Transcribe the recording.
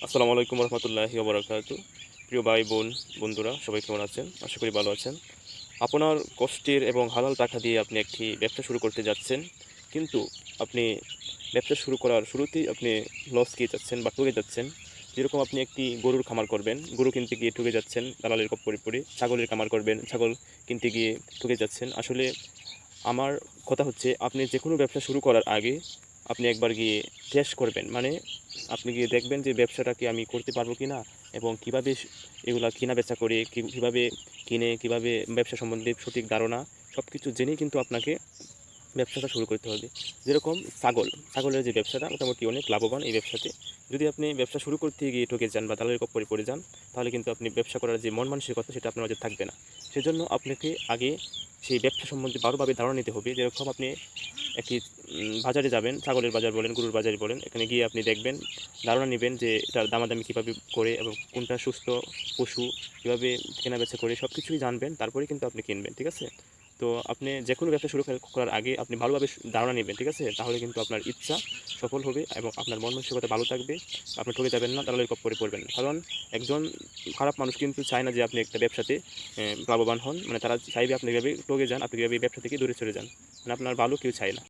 আসসালামু আলাইকুম রহমতুল্লাহি ওবরাকাতু। প্রিয় ভাই বোন বন্ধুরা সবাই কেমন আছেন? আশা করি ভালো আছেন। আপনার কষ্টের এবং হালাল টাকা দিয়ে আপনি একটি ব্যবসা শুরু করতে যাচ্ছেন, কিন্তু আপনি ব্যবসা শুরু করার শুরুতেই আপনি লস খেয়ে যাচ্ছেন বা ঠকে যাচ্ছেন। যেরকম আপনি একটি গরুর খামার করবেন, গরু কিনতে গিয়ে ঠকে যাচ্ছেন দালালের খপ্পরে পড়ে। ছাগলের খামার করবেন, ছাগল কিনতে গিয়ে ঠকে যাচ্ছেন। আসলে আমার কথা হচ্ছে, আপনি যেকোনো ব্যবসা শুরু করার আগে আপনি একবার গিয়ে টেস্ট করবেন। মানে আপনি গিয়ে দেখবেন যে ব্যবসাটা কি আমি করতে পারবো কিনা, এবং কীভাবে এগুলা কেনা-বেচা করে, কীভাবে কিনে, কীভাবে ব্যবসা সম্বন্ধে সঠিক ধারণা সব কিছু জেনেই কিন্তু আপনাকে ব্যবসাটা শুরু করতে হবে। যেরকম ছাগলের যে ব্যবসাটা মোটামুটি অনেক লাভবান এই ব্যবসাতে। যদি আপনি ব্যবসা শুরু করতে গিয়ে ঠকে যান বা দালালের কপ্পরে পড়ে যান, তাহলে কিন্তু আপনি ব্যবসা করার যে মন মানসিকতা সেটা আপনার মাঝে থাকবে না। সেজন্য আপনাকে আগে সেই ব্যবসা সম্বন্ধে ভালোভাবে ধারণা নিতে হবে। যেরকম আপনি একটি বাজারে যাবেন, ছাগলের বাজার বলেন, গরুর বাজার বলেন, এখানে গিয়ে আপনি দেখবেন, ধারণা নিবেন যে এটার দামাদামি কীভাবে করে এবং কোনটা সুস্থ পশু, কীভাবে কেনাবেচা করে সব কিছুই জানবেন। তারপরেই কিন্তু আপনি কিনবেন, ঠিক আছে? তো আপনি যেকোনো ব্যবসা শুরু করার আগে আপনি ভালোভাবে ধারণা নেবেন, ঠিক আছে? তাহলে কিন্তু আপনার ইচ্ছা সফল হবে এবং আপনার মন মানসিকতা ভালো থাকবে। আপনি ঠকে যাবেন না, দালালের কপ্পরে পড়বেন না। কারণ একজন খারাপ মানুষ কিন্তু চায় না যে আপনি একটা ব্যবসাতে লাভবান হন। মানে তারা চাইবে আপনি কীভাবে ঠকে যান, আপনি কীভাবে এই ব্যবসা থেকে দূরে সরে যান। মানে আপনার ভালো কেউ চায় না।